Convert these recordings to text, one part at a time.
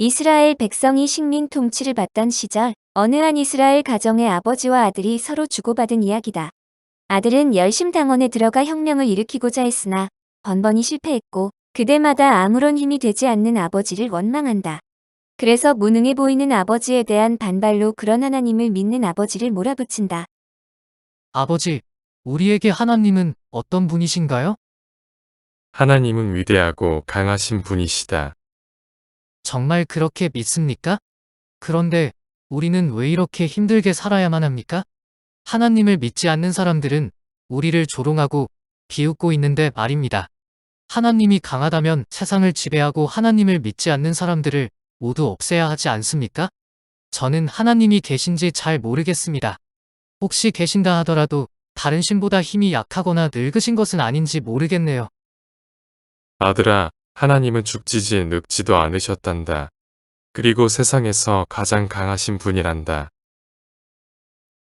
이스라엘 백성이 식민 통치를 받던 시절, 어느 한 이스라엘 가정의 아버지와 아들이 서로 주고받은 이야기다. 아들은 열심당원에 들어가 혁명을 일으키고자 했으나 번번이 실패했고, 그때마다 아무런 힘이 되지 않는 아버지를 원망한다. 그래서 무능해 보이는 아버지에 대한 반발로 그런 하나님을 믿는 아버지를 몰아붙인다. 아버지, 우리에게 하나님은 어떤 분이신가요? 하나님은 위대하고 강하신 분이시다. 정말 그렇게 믿습니까? 그런데 우리는 왜 이렇게 힘들게 살아야만 합니까? 하나님을 믿지 않는 사람들은 우리를 조롱하고 비웃고 있는데 말입니다. 하나님이 강하다면 세상을 지배하고 하나님을 믿지 않는 사람들을 모두 없애야 하지 않습니까? 저는 하나님이 계신지 잘 모르겠습니다. 혹시 계신다 하더라도 다른 신보다 힘이 약하거나 늙으신 것은 아닌지 모르겠네요. 아들아, 하나님은 죽지지 늙지도 않으셨단다. 그리고 세상에서 가장 강하신 분이란다.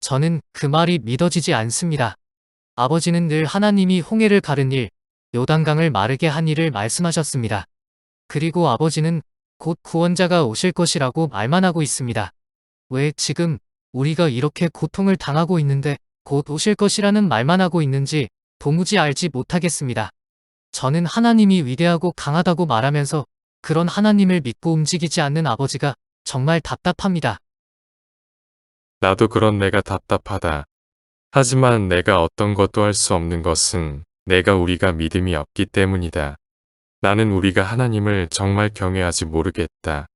저는 그 말이 믿어지지 않습니다. 아버지는 늘 하나님이 홍해를 가른 일, 요단강을 마르게 한 일을 말씀하셨습니다. 그리고 아버지는 곧 구원자가 오실 것이라고 말만 하고 있습니다. 왜 지금 우리가 이렇게 고통을 당하고 있는데 곧 오실 것이라는 말만 하고 있는지 도무지 알지 못하겠습니다. 저는 하나님이 위대하고 강하다고 말하면서 그런 하나님을 믿고 움직이지 않는 아버지가 정말 답답합니다. 나도 그런 내가 답답하다. 하지만 내가 어떤 것도 할 수 없는 것은 우리가 믿음이 없기 때문이다. 나는 우리가 하나님을 정말 경외하지 모르겠다.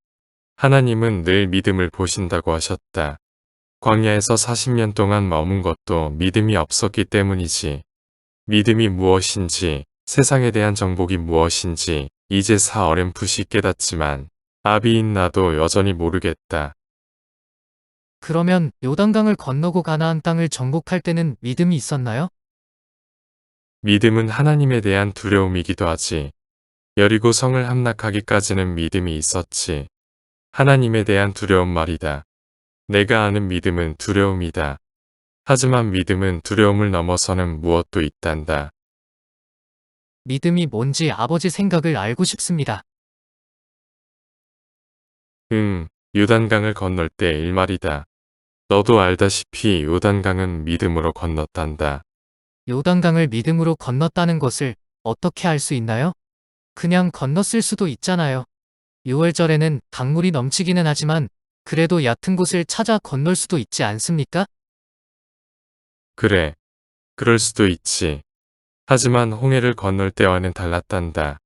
하나님은 늘 믿음을 보신다고 하셨다. 광야에서 40년 동안 머문 것도 믿음이 없었기 때문이지. 믿음이 무엇인지, 세상에 대한 정복이 무엇인지 이제서 어렴풋이 깨닫지만 아비인 나도 여전히 모르겠다. 그러면 요단강을 건너고 가나안 땅을 정복할 때는 믿음이 있었나요? 믿음은 하나님에 대한 두려움이기도 하지. 여리고 성을 함락하기까지는 믿음이 있었지. 하나님에 대한 두려움 말이다. 내가 아는 믿음은 두려움이다. 하지만 믿음은 두려움을 넘어서는 무엇도 있단다. 믿음이 뭔지 아버지 생각을 알고 싶습니다. 요단강을 건널 때 일말이다. 너도 알다시피 요단강은 믿음으로 건넜단다. 요단강을 믿음으로 건넜다는 것을 어떻게 알 수 있나요? 그냥 건넜을 수도 있잖아요. 6월절에는 강물이 넘치기는 하지만 그래도 얕은 곳을 찾아 건널 수도 있지 않습니까? 그래, 그럴 수도 있지. 하지만 홍해를 건널 때와는 달랐단다.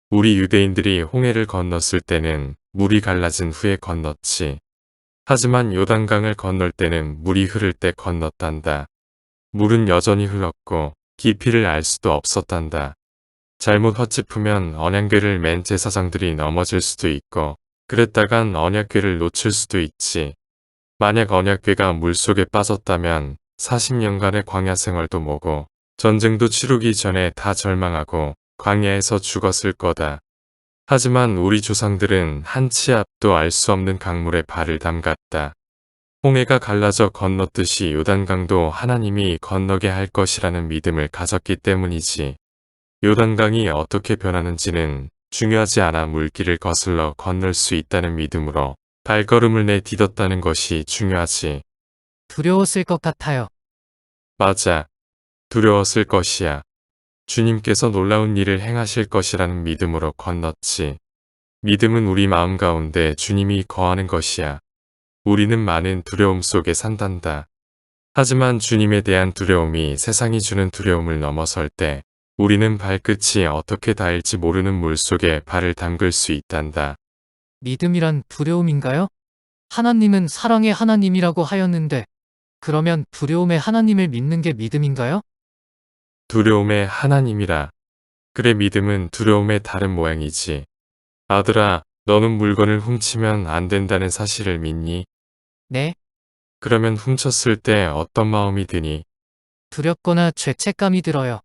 우리 유대인들이 홍해를 건넜을 때는 물이 갈라진 후에 건넜지. 하지만 요단강을 건널 때는 물이 흐를 때 건넜단다. 물은 여전히 흘렀고 깊이를 알 수도 없었단다. 잘못 헛짚으면 언약궤를 맨 제사장들이 넘어질 수도 있고 그랬다간 언약궤를 놓칠 수도 있지. 만약 언약궤가 물속에 빠졌다면 40년간의 광야 생활도 뭐고 전쟁도 치르기 전에 다 절망하고 광야에서 죽었을 거다. 하지만 우리 조상들은 한 치 앞도 알 수 없는 강물에 발을 담갔다. 홍해가 갈라져 건넜듯이 요단강도 하나님이 건너게 할 것이라는 믿음을 가졌기 때문이지. 요단강이 어떻게 변하는지는 중요하지 않아 물길을 거슬러 건널 수 있다는 믿음으로 발걸음을 내딛었다는 것이 중요하지. 두려웠을 것 같아요. 맞아. 두려웠을 것이야. 주님께서 놀라운 일을 행하실 것이라는 믿음으로 건넜지. 믿음은 우리 마음 가운데 주님이 거하는 것이야. 우리는 많은 두려움 속에 산단다. 하지만 주님에 대한 두려움이 세상이 주는 두려움을 넘어설 때 우리는 발끝이 어떻게 닿을지 모르는 물속에 발을 담글 수 있단다. 믿음이란 두려움인가요? 하나님은 사랑의 하나님이라고 하였는데 그러면 두려움의 하나님을 믿는 게 믿음인가요? 두려움의 하나님이라. 그래 믿음은 두려움의 다른 모양이지. 아들아, 너는 물건을 훔치면 안 된다는 사실을 믿니? 네, 그러면 훔쳤을 때 어떤 마음이 드니? 두렵거나 죄책감이 들어요.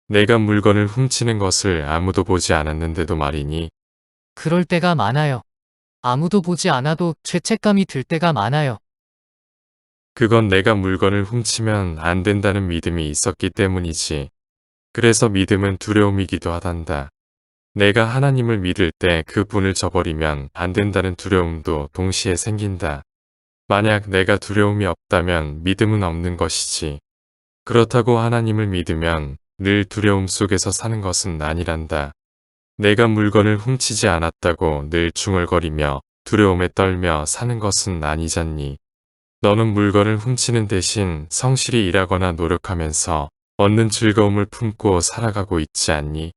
내가 물건을 훔치는 것을 아무도 보지 않았는데도 말이니? 그럴 때가 많아요. 아무도 보지 않아도 죄책감이 들 때가 많아요. 그건 내가 물건을 훔치면 안 된다는 믿음이 있었기 때문이지. 그래서 믿음은 두려움이기도 하단다. 내가 하나님을 믿을 때 그 분을 저버리면 안 된다는 두려움도 동시에 생긴다. 만약 내가 두려움이 없다면 믿음은 없는 것이지. 그렇다고 하나님을 믿으면 늘 두려움 속에서 사는 것은 아니란다. 내가 물건을 훔치지 않았다고 늘 중얼거리며 두려움에 떨며 사는 것은 아니잖니. 너는 물건을 훔치는 대신 성실히 일하거나 노력하면서 얻는 즐거움을 품고 살아가고 있지 않니?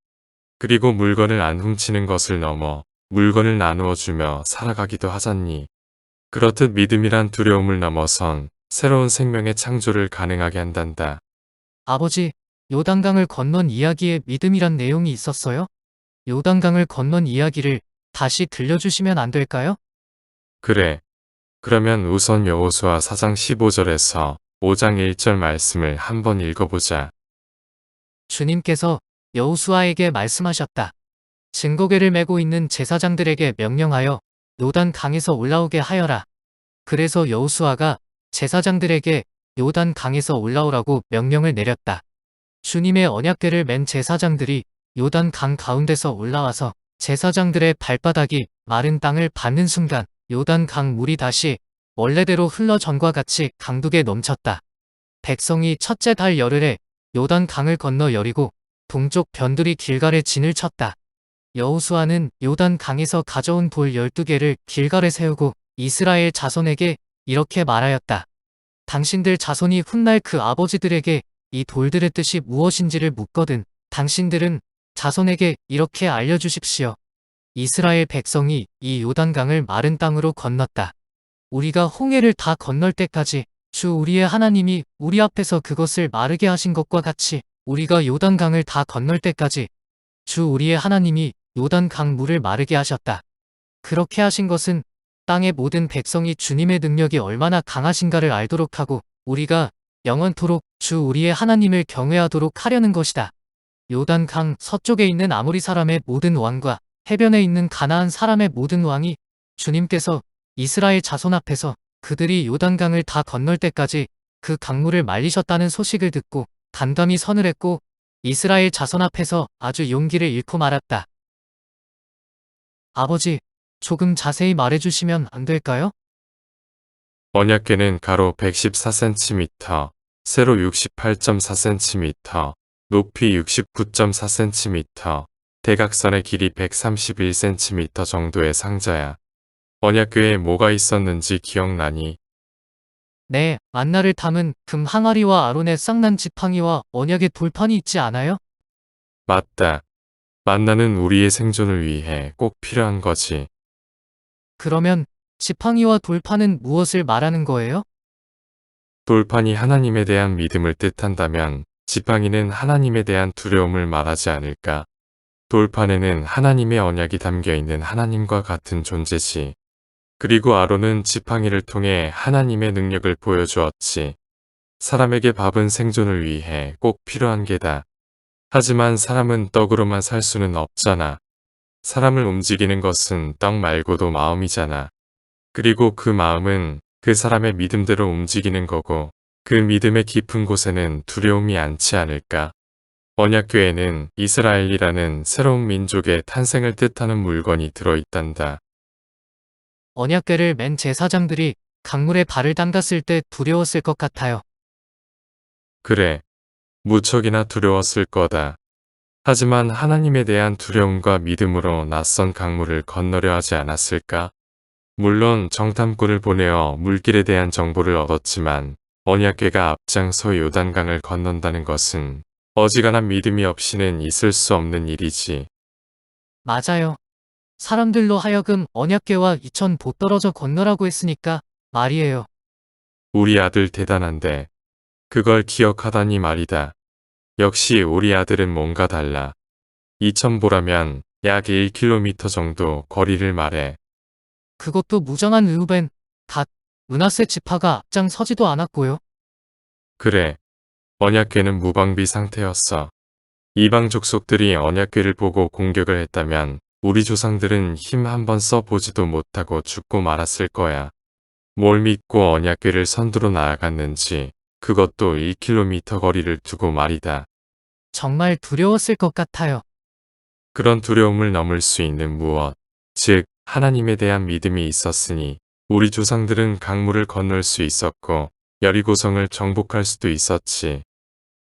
그리고 물건을 안 훔치는 것을 넘어 물건을 나누어 주며 살아가기도 하잖니. 그렇듯 믿음이란 두려움을 넘어선 새로운 생명의 창조를 가능하게 한단다. 아버지, 요단강을 건넌 이야기에 믿음이란 내용이 있었어요? 요단강을 건넌 이야기를 다시 들려주시면 안 될까요? 그래. 그러면 우선 여호수아 4장 15절에서 5장 1절 말씀을 한번 읽어보자. 주님께서 여호수아에게 말씀하셨다. 증거궤를 메고 있는 제사장들에게 명령하여 요단 강에서 올라오게 하여라. 그래서 여호수아가 제사장들에게 요단 강에서 올라오라고 명령을 내렸다. 주님의 언약궤를 맨 제사장들이 요단 강 가운데서 올라와서 제사장들의 발바닥이 마른 땅을 밟는 순간 요단 강 물이 다시 원래대로 흘러 전과 같이 강둑에 넘쳤다. 백성이 첫째 달 열흘에 요단 강을 건너 여리고 동쪽 변두리 길갈에 진을 쳤다. 여호수아는 요단 강에서 가져온 돌 12개를 길갈에 세우고 이스라엘 자손에게 이렇게 말하였다. 당신들 자손이 훗날 그 아버지들에게 이 돌들의 뜻이 무엇인지를 묻거든 당신들은 자손에게 이렇게 알려주십시오. 이스라엘 백성이 이 요단강을 마른 땅으로 건넜다. 우리가 홍해를 다 건널 때까지 주 우리의 하나님이 우리 앞에서 그것을 마르게 하신 것과 같이 우리가 요단강을 다 건널 때까지 주 우리의 하나님이 요단강 물을 마르게 하셨다. 그렇게 하신 것은 땅의 모든 백성이 주님의 능력이 얼마나 강하신가를 알도록 하고 우리가 영원토록 주 우리의 하나님을 경외하도록 하려는 것이다. 요단강 서쪽에 있는 아모리 사람의 모든 왕과 해변에 있는 가나안 사람의 모든 왕이 주님께서 이스라엘 자손 앞에서 그들이 요단강을 다 건널 때까지 그 강물을 말리셨다는 소식을 듣고 간감히 서늘했고 이스라엘 자손 앞에서 아주 용기를 잃고 말았다. 아버지, 조금 자세히 말해주시면 안 될까요? 언약궤는 가로 114cm, 세로 68.4cm, 높이 69.4cm, 대각선의 길이 131cm 정도의 상자야. 언약궤에 뭐가 있었는지 기억나니? 네, 만나를 담은 금 항아리와 아론의 쌍난 지팡이와 언약의 돌판이 있지 않아요? 맞다. 만나는 우리의 생존을 위해 꼭 필요한 거지. 그러면 지팡이와 돌판은 무엇을 말하는 거예요? 돌판이 하나님에 대한 믿음을 뜻한다면 지팡이는 하나님에 대한 두려움을 말하지 않을까? 돌판에는 하나님의 언약이 담겨 있는 하나님과 같은 존재지. 그리고 아론은 지팡이를 통해 하나님의 능력을 보여주었지. 사람에게 밥은 생존을 위해 꼭 필요한 게다. 하지만 사람은 떡으로만 살 수는 없잖아. 사람을 움직이는 것은 떡 말고도 마음이잖아. 그리고 그 마음은 그 사람의 믿음대로 움직이는 거고 그 믿음의 깊은 곳에는 두려움이 않지 않을까? 언약궤에는 이스라엘이라는 새로운 민족의 탄생을 뜻하는 물건이 들어있단다. 언약궤를 맨 제사장들이 강물에 발을 담갔을 때 두려웠을 것 같아요. 그래, 무척이나 두려웠을 거다. 하지만 하나님에 대한 두려움과 믿음으로 낯선 강물을 건너려 하지 않았을까? 물론 정탐꾼을 보내어 물길에 대한 정보를 얻었지만 언약궤가 앞장서 요단강을 건넌다는 것은 어지간한 믿음이 없이는 있을 수 없는 일이지. 맞아요. 사람들로 하여금 언약궤와 2000보 떨어져 건너라고 했으니까 말이에요. 우리 아들 대단한데 그걸 기억하다니 말이다. 역시 우리 아들은 뭔가 달라. 2000보라면 약 1km 정도 거리를 말해. 그것도 무장한 르우벤, 갓, 므낫세 지파가 앞장서지도 않았고요. 그래. 언약궤는 무방비 상태였어. 이방 족속들이 언약궤를 보고 공격을 했다면 우리 조상들은 힘 한번 써보지도 못하고 죽고 말았을 거야. 뭘 믿고 언약궤를 선두로 나아갔는지 그것도 1km 거리를 두고 말이다. 정말 두려웠을 것 같아요. 그런 두려움을 넘을 수 있는 무엇, 즉 하나님에 대한 믿음이 있었으니 우리 조상들은 강물을 건널 수 있었고 여리고성을 정복할 수도 있었지.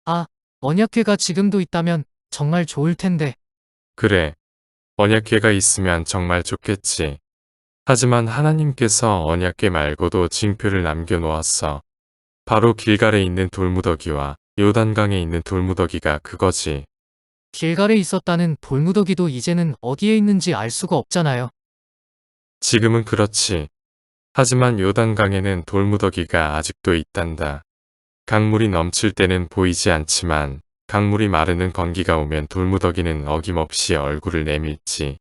아, 언약궤가 지금도 있다면 정말 좋을 텐데. 그래, 언약궤가 있으면 정말 좋겠지. 하지만 하나님께서 언약궤 말고도 징표를 남겨놓았어. 바로 길갈에 있는 돌무더기와 요단강에 있는 돌무더기가 그거지. 길갈에 있었다는 돌무더기도 이제는 어디에 있는지 알 수가 없잖아요. 지금은 그렇지. 하지만 요단강에는 돌무더기가 아직도 있단다. 강물이 넘칠 때는 보이지 않지만 강물이 마르는 건기가 오면 돌무더기는 어김없이 얼굴을 내밀지.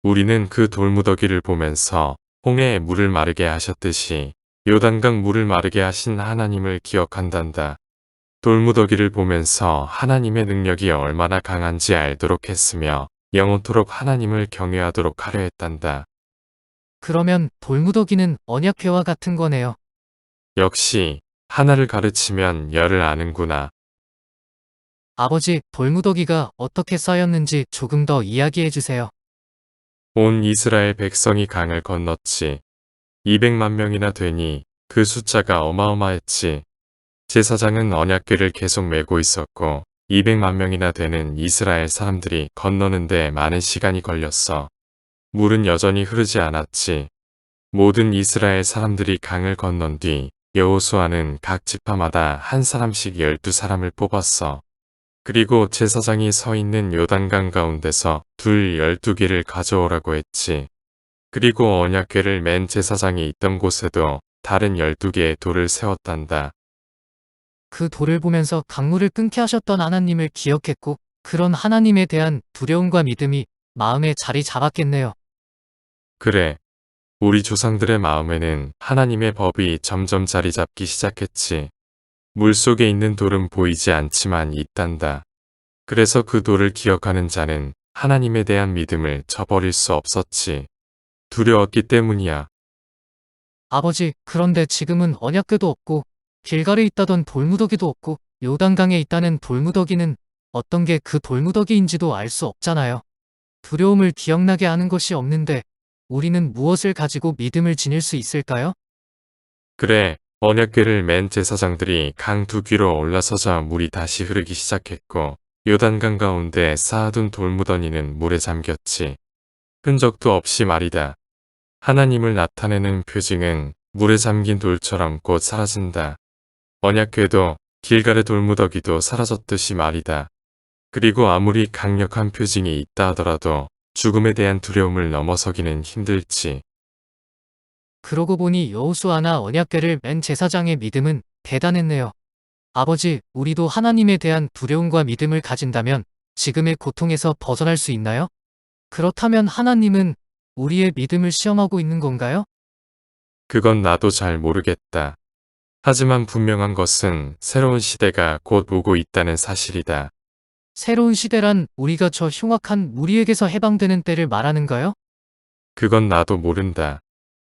우리는 그 돌무더기를 보면서 홍해의 물을 마르게 하셨듯이 요단강 물을 마르게 하신 하나님을 기억한단다. 돌무더기를 보면서 하나님의 능력이 얼마나 강한지 알도록 했으며 영원토록 하나님을 경외하도록 하려 했단다. 그러면 돌무더기는 언약궤와 같은 거네요. 역시 하나를 가르치면 열을 아는구나. 아버지, 돌무더기가 어떻게 쌓였는지 조금 더 이야기해 주세요. 온 이스라엘 백성이 강을 건넜지. 200만 명이나 되니 그 숫자가 어마어마했지. 제사장은 언약궤를 계속 메고 있었고 200만 명이나 되는 이스라엘 사람들이 건너는데 많은 시간이 걸렸어. 물은 여전히 흐르지 않았지. 모든 이스라엘 사람들이 강을 건넌 뒤 여호수아는 각 지파마다 한 사람씩 12사람을 뽑았어. 그리고 제사장이 서 있는 요단강 가운데서 둘 12개를 가져오라고 했지. 그리고 언약궤를 맨 제사장이 있던 곳에도 다른 12개의 돌을 세웠단다. 그 돌을 보면서 강물을 끊게 하셨던 하나님을 기억했고, 그런 하나님에 대한 두려움과 믿음이 마음에 자리 잡았겠네요. 그래. 우리 조상들의 마음에는 하나님의 법이 점점 자리 잡기 시작했지. 물속에 있는 돌은 보이지 않지만 있단다. 그래서 그 돌을 기억하는 자는 하나님에 대한 믿음을 저버릴 수 없었지. 두려웠기 때문이야. 아버지, 그런데 지금은 언약궤도 없고, 길갈에 있다던 돌무더기도 없고, 요단강에 있다는 돌무더기는 어떤 게 그 돌무더기인지도 알 수 없잖아요. 두려움을 기억나게 하는 것이 없는데, 우리는 무엇을 가지고 믿음을 지닐 수 있을까요? 그래, 언약궤를 맨 제사장들이 강 두 귀로 올라서자 물이 다시 흐르기 시작했고 요단강 가운데 쌓아둔 돌무더니는 물에 잠겼지. 흔적도 없이 말이다. 하나님을 나타내는 표징은 물에 잠긴 돌처럼 곧 사라진다. 언약궤도 길갈의 돌무더기도 사라졌듯이 말이다. 그리고 아무리 강력한 표징이 있다 하더라도 죽음에 대한 두려움을 넘어서기는 힘들지. 그러고 보니 여호수아나 언약궤를 맨 제사장의 믿음은 대단했네요. 아버지, 우리도 하나님에 대한 두려움과 믿음을 가진다면 지금의 고통에서 벗어날 수 있나요? 그렇다면 하나님은 우리의 믿음을 시험하고 있는 건가요? 그건 나도 잘 모르겠다. 하지만 분명한 것은 새로운 시대가 곧 오고 있다는 사실이다. 새로운 시대란 우리가 저 흉악한 무리에게서 해방되는 때를 말하는가요? 그건 나도 모른다.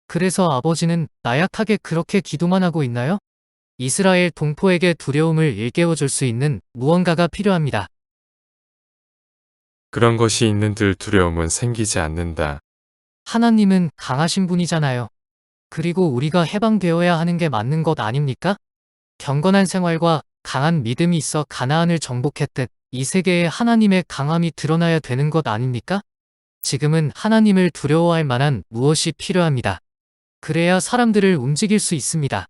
그래서 아버지는 나약하게 그렇게 기도만 하고 있나요? 이스라엘 동포에게 두려움을 일깨워줄 수 있는 무언가가 필요합니다. 그런 것이 있는들 두려움은 생기지 않는다. 하나님은 강하신 분이잖아요. 그리고 우리가 해방되어야 하는 게 맞는 것 아닙니까? 경건한 생활과 강한 믿음이 있어 가나안을 정복했듯 이 세계에 하나님의 강함이 드러나야 되는 것 아닙니까? 지금은 하나님을 두려워할 만한 무엇이 필요합니다. 그래야 사람들을 움직일 수 있습니다.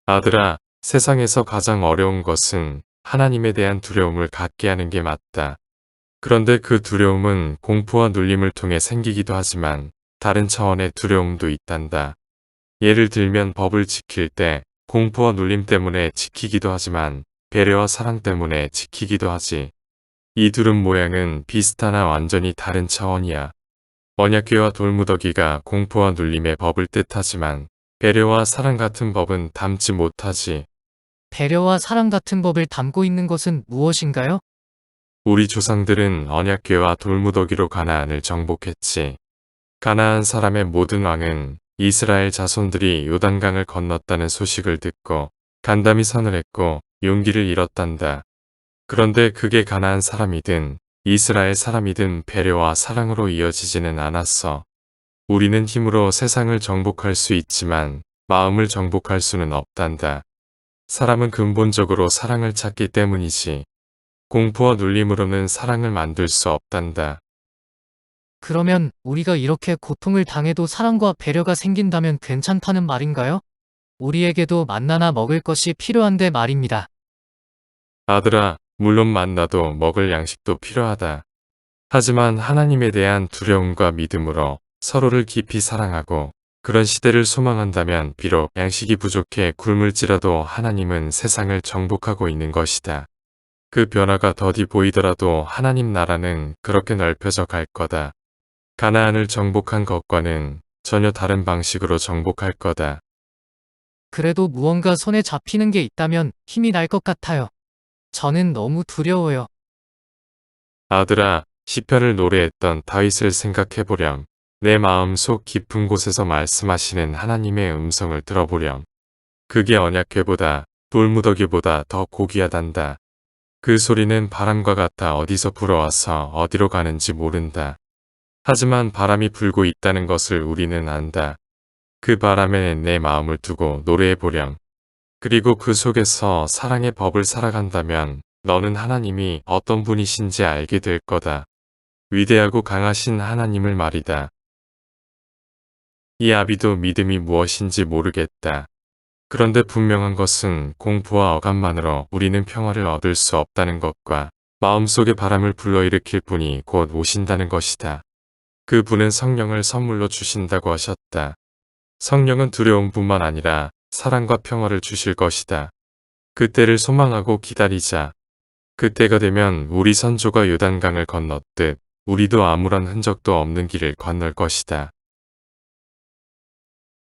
아들아, 세상에서 가장 어려운 것은 하나님에 대한 두려움을 갖게 하는 게 맞다. 그런데 그 두려움은 공포와 눌림을 통해 생기기도 하지만 다른 차원의 두려움도 있단다. 예를 들면 법을 지킬 때 공포와 눌림 때문에 지키기도 하지만 배려와 사랑 때문에 지키기도 하지. 이 둘은 모양은 비슷하나 완전히 다른 차원이야. 언약궤와 돌무더기가 공포와 눌림의 법을 뜻하지만 배려와 사랑 같은 법은 담지 못하지. 배려와 사랑 같은 법을 담고 있는 것은 무엇인가요? 우리 조상들은 언약궤와 돌무더기로 가나안을 정복했지. 가나안 사람의 모든 왕은 이스라엘 자손들이 요단강을 건넜다는 소식을 듣고 간담이 선을 했고 용기를 잃었단다. 그런데 그게 가나안 사람이든 이스라엘 사람이든 배려와 사랑으로 이어지지는 않았어. 우리는 힘으로 세상을 정복할 수 있지만 마음을 정복할 수는 없단다. 사람은 근본적으로 사랑을 찾기 때문이지. 공포와 눌림으로는 사랑을 만들 수 없단다. 그러면 우리가 이렇게 고통을 당해도 사랑과 배려가 생긴다면 괜찮다는 말인가요? 우리에게도 만나나 먹을 것이 필요한데 말입니다. 아들아, 물론 만나도 먹을 양식도 필요하다. 하지만 하나님에 대한 두려움과 믿음으로 서로를 깊이 사랑하고 그런 시대를 소망한다면 비록 양식이 부족해 굶을지라도 하나님은 세상을 정복하고 있는 것이다. 그 변화가 더디 보이더라도 하나님 나라는 그렇게 넓혀져 갈 거다. 가나안을 정복한 것과는 전혀 다른 방식으로 정복할 거다. 그래도 무언가 손에 잡히는 게 있다면 힘이 날 것 같아요. 저는 너무 두려워요. 아들아, 시편을 노래했던 다윗을 생각해보렴. 내 마음 속 깊은 곳에서 말씀하시는 하나님의 음성을 들어보렴. 그게 언약궤보다 돌무더기보다 더 고귀하단다. 그 소리는 바람과 같아 어디서 불어와서 어디로 가는지 모른다. 하지만 바람이 불고 있다는 것을 우리는 안다. 그 바람에 내 마음을 두고 노래해보렴. 그리고 그 속에서 사랑의 법을 살아간다면 너는 하나님이 어떤 분이신지 알게 될 거다. 위대하고 강하신 하나님을 말이다. 이 아비도 믿음이 무엇인지 모르겠다. 그런데 분명한 것은 공포와 억압만으로 우리는 평화를 얻을 수 없다는 것과 마음속의 바람을 불러일으킬 분이 곧 오신다는 것이다. 그 분은 성령을 선물로 주신다고 하셨다. 성령은 두려움뿐만 아니라 사랑과 평화를 주실 것이다. 그때를 소망하고 기다리자. 그때가 되면 우리 선조가 요단강을 건넜듯 우리도 아무런 흔적도 없는 길을 건널 것이다.